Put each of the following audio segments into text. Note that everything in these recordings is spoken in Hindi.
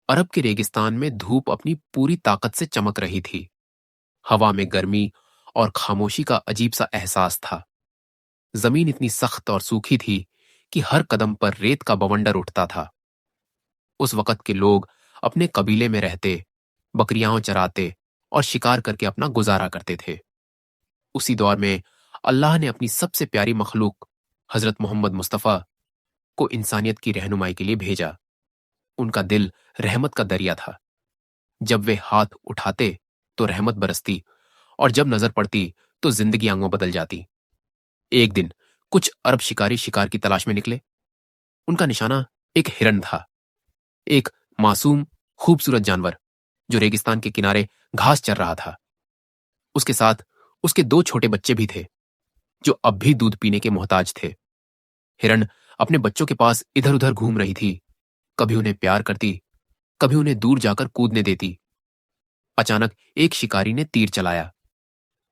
अरब के रेगिस्तान में धूप अपनी पूरी ताकत से चमक रही थी। हवा में गर्मी और खामोशी का अजीब सा एहसास था। जमीन इतनी सख्त और सूखी थी कि हर कदम पर रेत का बवंडर उठता था। उस वक्त के लोग अपने कबीले में रहते, बकरियां चराते और शिकार करके अपना गुजारा करते थे। उसी दौर में अल्लाह ने अपनी सबसे प्यारी मखलूक हजरत मोहम्मद मुस्तफ़ा को इंसानियत की रहनुमाई के लिए भेजा। उनका दिल रहमत का दरिया था। जब वे हाथ उठाते तो रहमत बरसती, और जब नजर पड़ती तो जिंदगी आंगों बदल जाती। एक दिन कुछ अरब शिकारी शिकार की तलाश में निकले। उनका निशाना एक हिरन था, एक मासूम खूबसूरत जानवर जो रेगिस्तान के किनारे घास चर रहा था। उसके साथ उसके दो छोटे बच्चे भी थे जो अब भी दूध पीने के मोहताज थे। हिरन अपने बच्चों के पास इधर उधर घूम रही थी, कभी उन्हें प्यार करती, कभी उन्हें दूर जाकर कूदने देती। अचानक एक शिकारी ने तीर चलाया।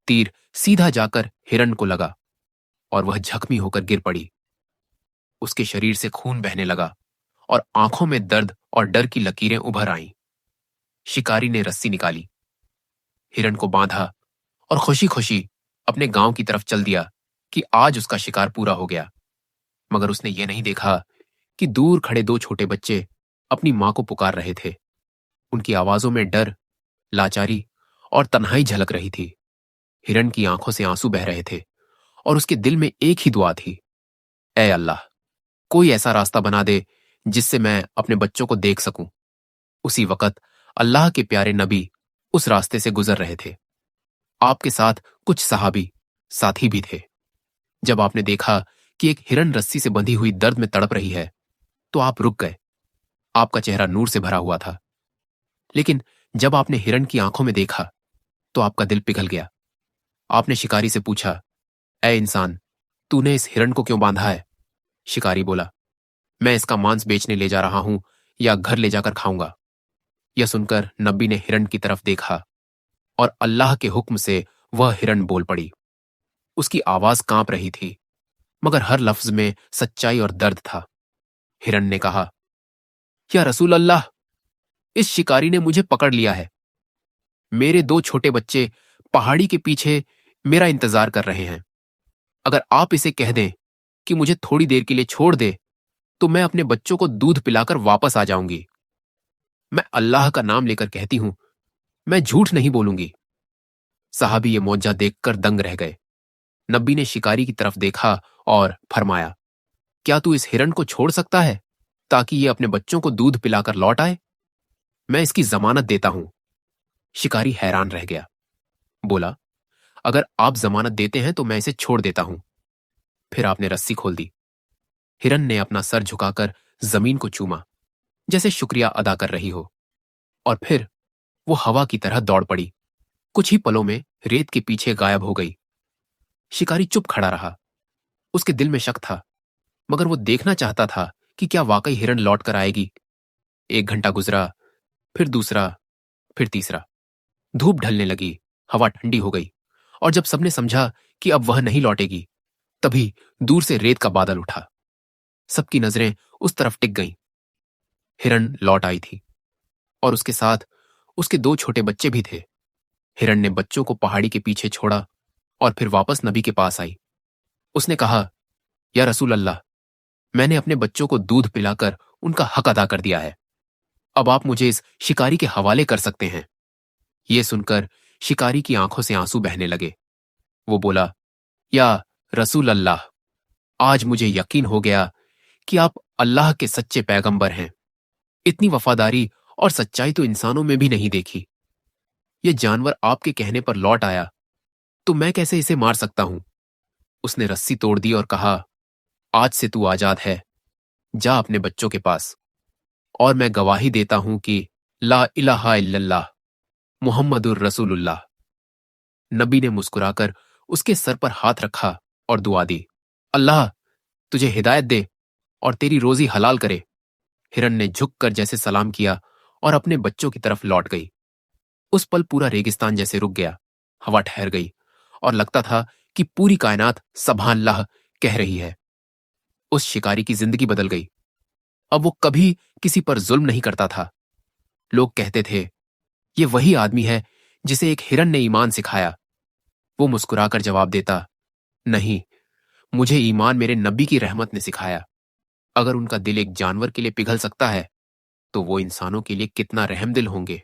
तीर सीधा जाकर हिरन को लगा और वह जख्मी होकर गिर पड़ी। उसके शरीर से खून बहने लगा और आंखों में दर्द और डर की लकीरें उभर आईं। शिकारी ने रस्सी निकाली, हिरन को बांधा और खुशी खुशी अपने गांव की तरफ चल दिया कि आज उसका शिकार पूरा हो गया। मगर उसने यह नहीं देखा कि दूर खड़े दो छोटे बच्चे अपनी मां को पुकार रहे थे। उनकी आवाजों में डर, लाचारी और तन्हाई झलक रही थी। हिरन की आंखों से आंसू बह रहे थे और उसके दिल में एक ही दुआ थी, ऐ अल्लाह, कोई ऐसा रास्ता बना दे जिससे मैं अपने बच्चों को देख सकूं। उसी वक्त अल्लाह के प्यारे नबी उस रास्ते से गुजर रहे थे। आपके साथ कुछ सहाबी साथी भी थे। जब आपने देखा कि एक हिरन रस्सी से बंधी हुई दर्द में तड़प रही है, तो आप रुक गए। आपका चेहरा नूर से भरा हुआ था। लेकिन जब आपने हिरन की आंखों में देखा तो आपका दिल पिघल गया। आपने शिकारी से पूछा, ऐ इंसान, तूने इस हिरन को क्यों बांधा है? शिकारी बोला, मैं इसका मांस बेचने ले जा रहा हूं या घर ले जाकर खाऊंगा। यह सुनकर नबी ने हिरन की तरफ देखा और अल्लाह के हुक्म से वह हिरन बोल पड़ी। उसकी आवाज कांप रही थी, मगर हर लफ्ज में सच्चाई और दर्द था। हिरन ने कहा, या रसूल अल्लाह, इस शिकारी ने मुझे पकड़ लिया है। मेरे दो छोटे बच्चे पहाड़ी के पीछे मेरा इंतजार कर रहे हैं। अगर आप इसे कह दें कि मुझे थोड़ी देर के लिए छोड़ दे, तो मैं अपने बच्चों को दूध पिलाकर वापस आ जाऊंगी। मैं अल्लाह का नाम लेकर कहती हूं, मैं झूठ नहीं बोलूंगी। साहबी ये मौजा देखकर दंग रह गए। नबी ने शिकारी की तरफ देखा और फरमाया, क्या तू इस हिरन को छोड़ सकता है ताकि ये अपने बच्चों को दूध पिलाकर लौट आए? मैं इसकी जमानत देता हूं। शिकारी हैरान रह गया। बोला, अगर आप जमानत देते हैं तो मैं इसे छोड़ देता हूं। फिर आपने रस्सी खोल दी। हिरन ने अपना सर झुकाकर जमीन को चूमा, जैसे शुक्रिया अदा कर रही हो, और फिर वो हवा की तरह दौड़ पड़ी। कुछ ही पलों में रेत के पीछे गायब हो गई। शिकारी चुप खड़ा रहा। उसके दिल में शक था, मगर वो देखना चाहता था कि क्या वाकई हिरन लौट कर आएगी। 1 घंटा गुजरा, फिर दूसरा, फिर तीसरा। धूप ढलने लगी, हवा ठंडी हो गई, और जब सबने समझा कि अब वह नहीं लौटेगी, तभी दूर से रेत का बादल उठा। सबकी नजरें उस तरफ टिक गईं। हिरन लौट आई थी और उसके साथ उसके दो छोटे बच्चे भी थे। हिरन ने बच्चों को पहाड़ी के पीछे छोड़ा और फिर वापस नबी के पास आई। उसने कहा, या रसूल अल्लाह, मैंने अपने बच्चों को दूध पिलाकर उनका हक अदा कर दिया है। अब आप मुझे इस शिकारी के हवाले कर सकते हैं। यह सुनकर शिकारी की आंखों से आंसू बहने लगे। वो बोला, या रसूल अल्लाह, आज मुझे यकीन हो गया कि आप अल्लाह के सच्चे पैगंबर हैं। इतनी वफादारी और सच्चाई तो इंसानों में भी नहीं देखी। यह जानवर आपके कहने पर लौट आया, तो मैं कैसे इसे मार सकता हूं? उसने रस्सी तोड़ दी और कहा, आज से तू आजाद है। जा अपने बच्चों के पास, और मैं गवाही देता हूं कि ला इलाहा इल्लल्लाह मुहम्मदुर रसूलुल्लाह। नबी ने मुस्कुराकर उसके सर पर हाथ रखा और दुआ दी, अल्लाह तुझे हिदायत दे और तेरी रोजी हलाल करे। हिरन ने झुककर जैसे सलाम किया और अपने बच्चों की तरफ लौट गई। उस पल पूरा रेगिस्तान जैसे रुक गया। हवा ठहर गई और लगता था कि पूरी कायनात सुभान अल्लाह कह रही है। उस शिकारी की जिंदगी बदल गई। अब वो कभी किसी पर जुल्म नहीं करता था। लोग कहते थे, ये वही आदमी है जिसे एक हिरन ने ईमान सिखाया। वो मुस्कुराकर जवाब देता, नहीं, मुझे ईमान मेरे नबी की रहमत ने सिखाया। अगर उनका दिल एक जानवर के लिए पिघल सकता है, तो वो इंसानों के लिए कितना रहमदिल होंगे।